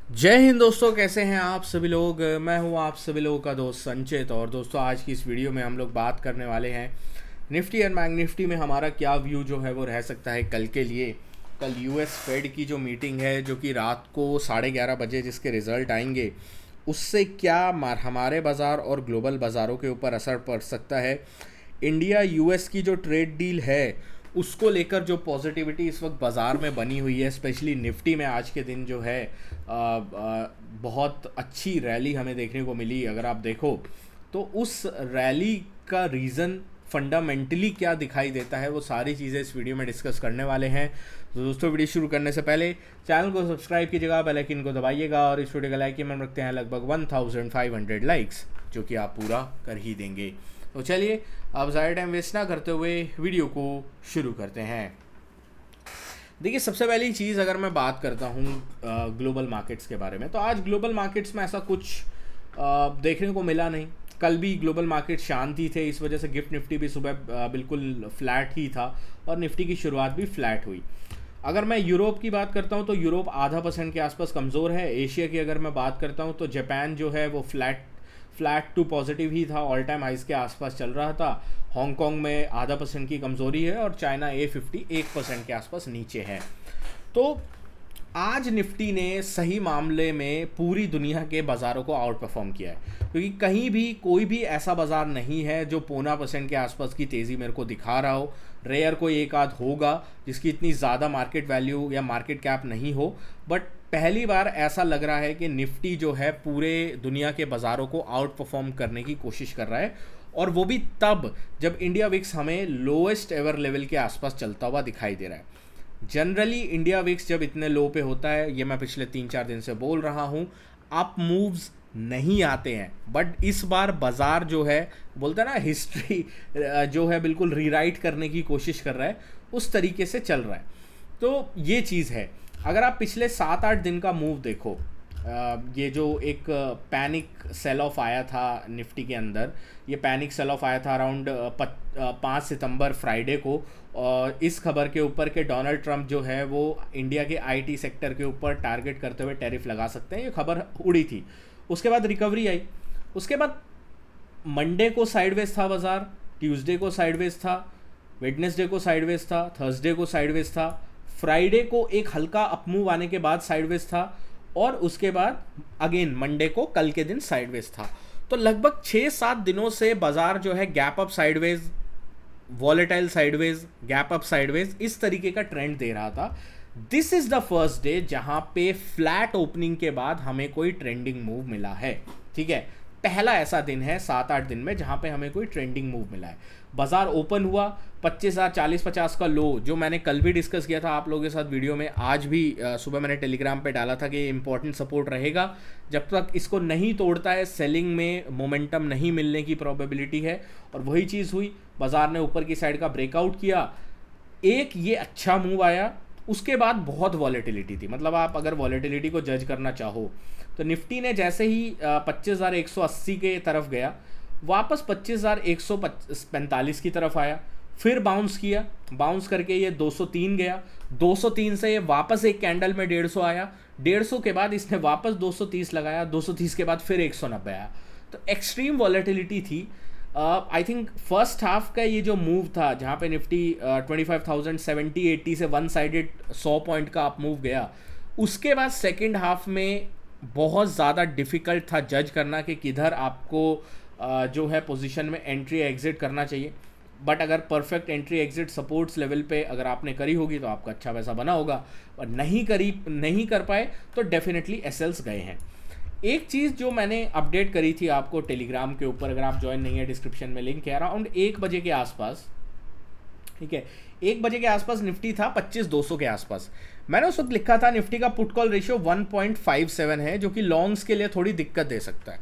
जय हिंद दोस्तों, कैसे हैं आप सभी लोग। मैं हूं आप सभी लोगों का दोस्त संचित। और दोस्तों, आज की इस वीडियो में हम लोग बात करने वाले हैं निफ्टी एंड बैंक निफ्टी में हमारा क्या व्यू जो है वो रह सकता है कल के लिए। कल यूएस फेड की जो मीटिंग है, जो कि रात को 11:30 बजे जिसके रिज़ल्ट आएंगे, उससे क्या हमारे बाज़ार और ग्लोबल बाज़ारों के ऊपर असर पड़ सकता है। इंडिया यूएस की जो ट्रेड डील है उसको लेकर जो पॉजिटिविटी इस वक्त बाज़ार में बनी हुई है, स्पेशली निफ्टी में आज के दिन जो है बहुत अच्छी रैली हमें देखने को मिली। अगर आप देखो तो उस रैली का रीज़न फंडामेंटली क्या दिखाई देता है, वो सारी चीज़ें इस वीडियो में डिस्कस करने वाले हैं। तो दोस्तों, वीडियो शुरू करने से पहले चैनल को सब्सक्राइब कीजिएगा, बेल आइकन को दबाइएगा और इस वीडियो का लाइक हम रखते हैं लगभग 1500 लाइक्स, जो कि आप पूरा कर ही देंगे। तो चलिए, अब ज़्यादा टाइम वेस्ट ना करते हुए वीडियो को शुरू करते हैं। देखिए, सबसे पहली चीज़ अगर मैं बात करता हूँ ग्लोबल मार्केट्स के बारे में, तो आज ग्लोबल मार्केट्स में ऐसा कुछ देखने को मिला नहीं। कल भी ग्लोबल मार्केट शांति थे, इस वजह से गिफ्ट निफ्टी भी सुबह बिल्कुल फ्लैट ही था और निफ्टी की शुरुआत भी फ्लैट हुई। अगर मैं यूरोप की बात करता हूँ तो यूरोप ½ % के आसपास कमज़ोर है। एशिया की अगर मैं बात करता हूँ तो जापान जो है वो फ्लैट टू पॉजिटिव ही था, ऑल टाइम हाइस के आसपास चल रहा था। हांगकांग में ½ % की कमज़ोरी है और चाइना A50 1% के आसपास नीचे है। तो आज निफ्टी ने सही मामले में पूरी दुनिया के बाज़ारों को आउट परफॉर्म किया है, क्योंकि कहीं भी कोई भी ऐसा बाज़ार नहीं है जो 0.5% के आसपास की तेज़ी मेरे को दिखा रहा हो। रेयर कोई एक आध होगा जिसकी इतनी ज़्यादा मार्केट वैल्यू या मार्केट कैप नहीं हो, बट पहली बार ऐसा लग रहा है कि निफ्टी जो है पूरे दुनिया के बाज़ारों को आउट परफॉर्म करने की कोशिश कर रहा है, और वो भी तब जब इंडिया विक्स हमें लोएस्ट एवर लेवल के आसपास चलता हुआ दिखाई दे रहा है। जनरली इंडिया विक्स जब इतने लो पे होता है, ये मैं पिछले 3-4 दिन से बोल रहा हूँ, अप मूव्स नहीं आते हैं। बट इस बार बाज़ार जो है, बोलते हैं ना, हिस्ट्री जो है बिल्कुल रीराइट करने की कोशिश कर रहा है, उस तरीके से चल रहा है। तो ये चीज़ है। अगर आप पिछले 7-8 दिन का मूव देखो, ये जो एक पैनिक सेल ऑफ आया था निफ्टी के अंदर, ये पैनिक सेल ऑफ आया था अराउंड 5 सितंबर फ्राइडे को, और इस खबर के ऊपर कि डोनाल्ड ट्रंप जो है वो इंडिया के आईटी सेक्टर के ऊपर टारगेट करते हुए टैरिफ लगा सकते हैं, ये खबर उड़ी थी। उसके बाद रिकवरी आई। उसके बाद मंडे को साइडवेज था बाज़ार, ट्यूसडे को साइडवेज था, वेडनेसडे को साइडवेज था, थर्सडे को साइडवेज था, फ्राइडे को एक हल्का अपमूव आने के बाद साइडवेज था, और उसके बाद अगेन मंडे को कल के दिन साइडवेज था। तो लगभग 6-7 दिनों से बाजार जो है gap up sideways, volatile sideways, gap up sideways, इस तरीके का ट्रेंड दे रहा था। This is the first day जहां पे फ्लैट ओपनिंग के बाद हमें कोई ट्रेंडिंग मूव मिला है। ठीक है, पहला ऐसा दिन है 7-8 दिन में जहां पे हमें कोई ट्रेंडिंग मूव मिला है। बाजार ओपन हुआ 25,000 40-50 का लो, जो मैंने कल भी डिस्कस किया था आप लोगों के साथ वीडियो में, आज भी सुबह मैंने टेलीग्राम पे डाला था कि ये इंपॉर्टेंट सपोर्ट रहेगा। जब तक इसको नहीं तोड़ता है, सेलिंग में मोमेंटम नहीं मिलने की प्रोबेबिलिटी है, और वही चीज़ हुई। बाजार ने ऊपर की साइड का ब्रेकआउट किया, एक ये अच्छा मूव आया, उसके बाद बहुत वॉलेटिलिटी थी। मतलब आप अगर वॉलेटिलिटी को जज करना चाहो तो निफ्टी ने जैसे ही 25,180 के तरफ गया, वापस 25,145 की तरफ आया, फिर बाउंस किया, बाउंस करके ये 203 गया, 203 से ये वापस एक कैंडल में 150 आया, 150 के बाद इसने वापस 230 लगाया, 230 के बाद फिर 190 आया। तो एक्सट्रीम वॉलेटिलिटी थी। आई थिंक फर्स्ट हाफ का ये जो मूव था जहाँ पे निफ्टी 25,070-80 से वन साइडेड 100 पॉइंट का अप मूव गया, उसके बाद सेकेंड हाफ में बहुत ज़्यादा डिफ़िकल्ट था जज करना कि किधर आपको जो है पोजीशन में एंट्री एग्जिट करना चाहिए। बट अगर perfect entry exit supports level पे अगर आपने करी होगी तो आपका अच्छा पैसा बना होगा, और नहीं कर पाए तो डेफिनेटली एसएल्स गए हैं। एक चीज़ जो मैंने अपडेट करी थी आपको टेलीग्राम के ऊपर, अगर आप ज्वाइन नहीं है डिस्क्रिप्शन में लिंक है, अराउंड 1 बजे के आसपास, ठीक है, 1 बजे के आसपास निफ्टी था 25,200 के आसपास। मैंने उस वक्त लिखा था निफ्टी का पुट कॉल रेशियो 1.57 है, जो कि लॉन्ग्स के लिए थोड़ी दिक्कत दे सकता है।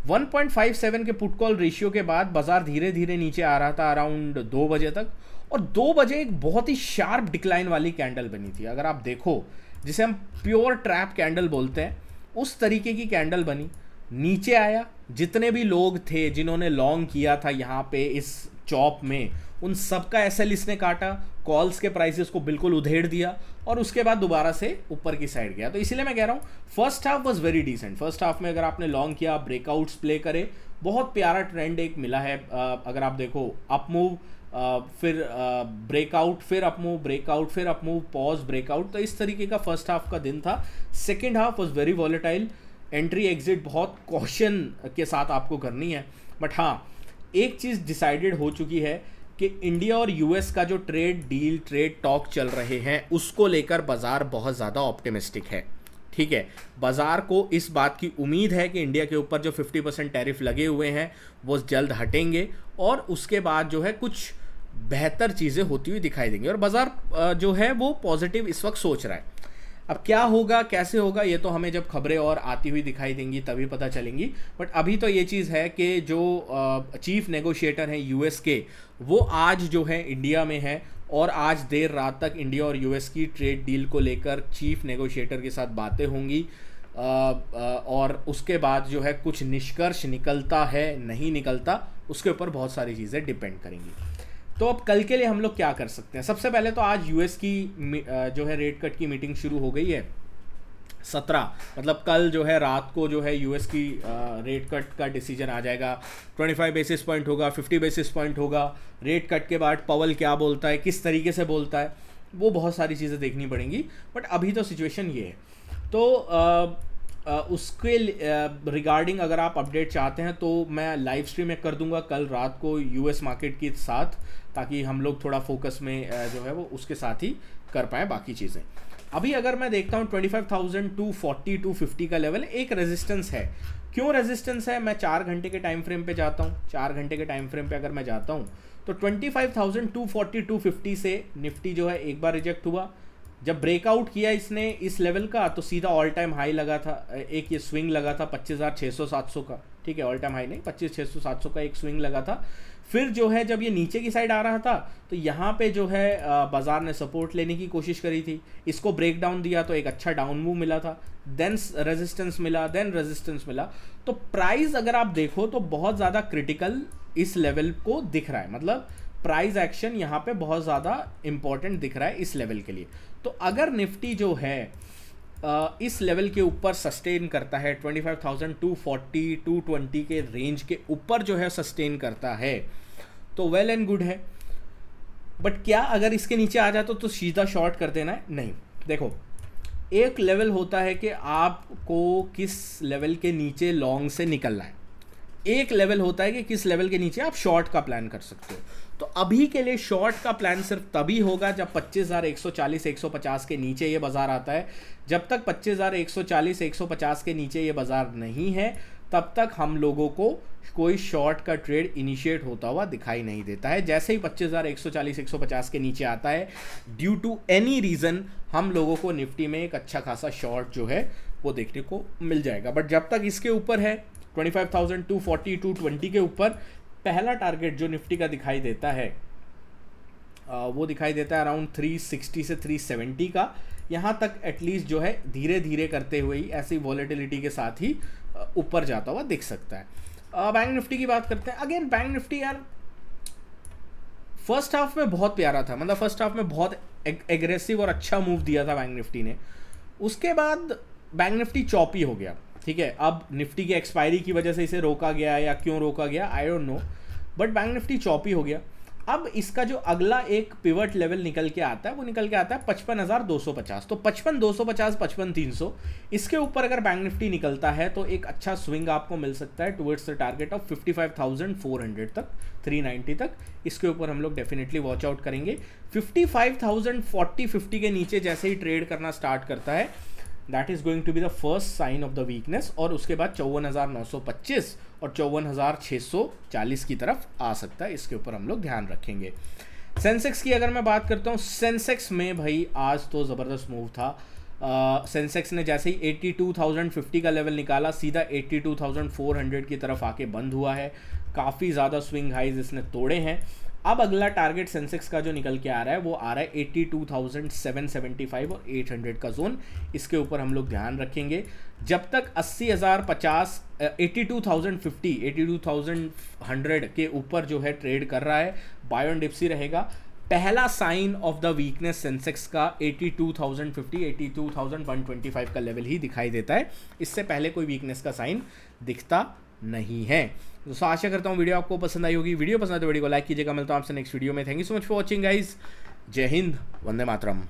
1.57 के पुट कॉल रेशियो के बाद बाजार धीरे धीरे नीचे आ रहा था अराउंड 2 बजे तक, और 2 बजे एक बहुत ही शार्प डिक्लाइन वाली कैंडल बनी थी। अगर आप देखो, जिसे हम प्योर ट्रैप कैंडल बोलते हैं, उस तरीके की कैंडल बनी। नीचे आया, जितने भी लोग थे जिन्होंने लॉन्ग किया था यहाँ पे इस चॉप में, उन सबका एसएल इसने काटा, कॉल्स के प्राइसेस को बिल्कुल उधेड़ दिया और उसके बाद दोबारा से ऊपर की साइड गया। तो इसीलिए मैं कह रहा हूँ first half was very decent. First half में अगर आपने लॉन्ग किया, ब्रेकआउट्स प्ले करे, बहुत प्यारा ट्रेंड एक मिला है। अगर आप देखो अप मूव, फिर ब्रेकआउट, फिर अप मूव, ब्रेकआउट, फिर अप मूव, पॉज, ब्रेकआउट, तो इस तरीके का फर्स्ट हाफ का दिन था। Second half was very volatile, entry exit बहुत कॉशन के साथ आपको करनी है। बट हाँ, एक चीज़ डिसाइडेड हो चुकी है कि इंडिया और यूएस का जो ट्रेड डील, ट्रेड टॉक चल रहे हैं, उसको लेकर बाज़ार बहुत ज़्यादा ऑप्टिमिस्टिक है। ठीक है, बाज़ार को इस बात की उम्मीद है कि इंडिया के ऊपर जो 50% टैरिफ लगे हुए हैं वो जल्द हटेंगे और उसके बाद जो है कुछ बेहतर चीज़ें होती हुई दिखाई देंगी और बाज़ार जो है वो पॉजिटिव इस वक्त सोच रहा है। अब क्या होगा, कैसे होगा, ये तो हमें जब खबरें और आती हुई दिखाई देंगी तभी पता चलेंगी। बट अभी तो ये चीज़ है कि जो चीफ नेगोशिएटर हैं यूएस के, वो आज जो है इंडिया में है और आज देर रात तक इंडिया और यूएस की ट्रेड डील को लेकर चीफ नेगोशिएटर के साथ बातें होंगी और उसके बाद जो है कुछ निष्कर्ष निकलता है नहीं निकलता, उसके ऊपर बहुत सारी चीज़ें डिपेंड करेंगी। तो अब कल के लिए हम लोग क्या कर सकते हैं? सबसे पहले तो आज यूएस की जो है रेट कट की मीटिंग शुरू हो गई है 17, मतलब कल जो है रात को जो है यूएस की रेट कट का डिसीजन आ जाएगा। 25 बेसिस पॉइंट होगा, 50 बेसिस पॉइंट होगा। रेट कट के बाद पवल क्या बोलता है, किस तरीके से बोलता है, वो बहुत सारी चीज़ें देखनी पड़ेंगी। बट अभी तो सिचुएशन ये है। तो उसके रिगार्डिंग अगर आप अपडेट चाहते हैं तो मैं लाइव स्ट्रीम में कर दूंगा कल रात को यूएस मार्केट के साथ, ताकि हम लोग थोड़ा फोकस में जो है वो उसके साथ ही कर पाएँ बाकी चीज़ें। अभी अगर मैं देखता हूँ 25,240 250 का लेवल एक रेजिस्टेंस है। क्यों रेजिस्टेंस है? मैं 4 घंटे के टाइम फ्रेम पे जाता हूँ। 4 घंटे के टाइम फ्रेम पे अगर मैं जाता हूँ तो 25,240 250 से निफ्टी जो है एक बार रिजेक्ट हुआ। जब ब्रेकआउट किया इसने इस लेवल का तो सीधा ऑल टाइम हाई लगा था, एक ये स्विंग लगा था 25,600-700 का। ठीक है, ऑल टाइम हाई नहीं, 25,600-700 का एक स्विंग लगा था। फिर जो है जब ये नीचे की साइड आ रहा था तो यहाँ पे जो है बाजार ने सपोर्ट लेने की कोशिश करी थी, इसको ब्रेक डाउन दिया तो एक अच्छा डाउन मूव मिला था, देन रेजिस्टेंस मिला, देन रेजिस्टेंस मिला। तो प्राइस अगर आप देखो तो बहुत ज़्यादा क्रिटिकल इस लेवल को दिख रहा है, मतलब प्राइस एक्शन यहाँ पे बहुत ज़्यादा इंपॉर्टेंट दिख रहा है इस लेवल के लिए। तो अगर निफ्टी जो है इस लेवल के ऊपर सस्टेन करता है, 25,240 220 के रेंज के ऊपर जो है सस्टेन करता है तो वेल एंड गुड है। बट क्या अगर इसके नीचे आ जाता तो सीधा शॉर्ट कर देना है? नहीं। देखो, एक लेवल होता है कि आपको किस लेवल के नीचे लॉन्ग से निकलना है, एक लेवल होता है कि किस लेवल के नीचे आप शॉर्ट का प्लान कर सकते हो। तो अभी के लिए शॉर्ट का प्लान सिर्फ तभी होगा जब 25,140 150 के नीचे ये बाजार आता है। जब तक 25,140 150 के नीचे ये बाजार नहीं है तब तक हम लोगों को कोई शॉर्ट का ट्रेड इनिशिएट होता हुआ दिखाई नहीं देता है। जैसे ही 25,140 150 के नीचे आता है, ड्यू टू एनी रीज़न हम लोगों को निफ्टी में एक अच्छा खासा शॉर्ट जो है वो देखने को मिल जाएगा। बट जब तक इसके ऊपर है 25,240 220 के ऊपर, पहला टारगेट जो निफ्टी का दिखाई देता है वो दिखाई देता है अराउंड 360 से 370 का। यहाँ तक एटलीस्ट जो है धीरे धीरे करते हुए ही ऐसी वॉलेटिलिटी के साथ ही ऊपर जाता हुआ दिख सकता है। बैंक निफ्टी की बात करते हैं। अगेन बैंक निफ्टी यार फर्स्ट हाफ में बहुत प्यारा था, मतलब फर्स्ट हाफ में बहुत एग्रेसिव और अच्छा मूव दिया था बैंक निफ्टी ने। उसके बाद बैंक निफ्टी चॉपी हो गया। ठीक है, अब निफ्टी की एक्सपायरी की वजह से इसे रोका गया या क्यों रोका गया I don't know, but bank Nifty choppy हो गया। अब इसका जो अगला एक पिवट लेवल निकल के आता है वो निकल के आता है 55,250। तो 55,250 55,300 इसके ऊपर अगर बैंक निफ्टी निकलता है तो एक अच्छा स्विंग आपको मिल सकता है टुवर्ड्स द टारगेट ऑफ 55,400 तक, 390 तक। इसके ऊपर हम लोग डेफिनेटली वॉच आउट करेंगे। 55,040 50 के नीचे जैसे ही ट्रेड करना स्टार्ट करता है that is going to be the first sign of the weakness, और उसके बाद 54,925 और 54,640 की तरफ आ सकता है। इसके ऊपर हम लोग ध्यान रखेंगे। सेंसेक्स की अगर मैं बात करता हूँ, सेंसेक्स में भाई आज तो ज़बरदस्त मूव था। सेंसेक्स ने जैसे ही 82,050 का लेवल निकाला सीधा 82,400 की तरफ आके बंद हुआ है। काफ़ी ज़्यादा स्विंग हाइज इसने तोड़े हैं अब अगला टारगेट सेंसेक्स का जो निकल के आ रहा है वो आ रहा है 82,775 और 800 का जोन। इसके ऊपर हम लोग ध्यान रखेंगे। जब तक 80,050 82,050 82,100 के ऊपर जो है ट्रेड कर रहा है, बाय ऑन डिप्सी रहेगा। पहला sign of the weakness Sensex का 82,050 82,125 का लेवल ही दिखाई देता है। इससे पहले कोई वीकनेस का साइन दिखता नहीं है। दोस्तों आशा करता हूँ वीडियो आपको पसंद आई होगी। वीडियो पसंद है तो वीडियो को लाइक कीजिएगा। मिलता हूँ आपसे नेक्स्ट वीडियो में। Thank you so much for watching guys. जय हिंद, वंदे मातरम।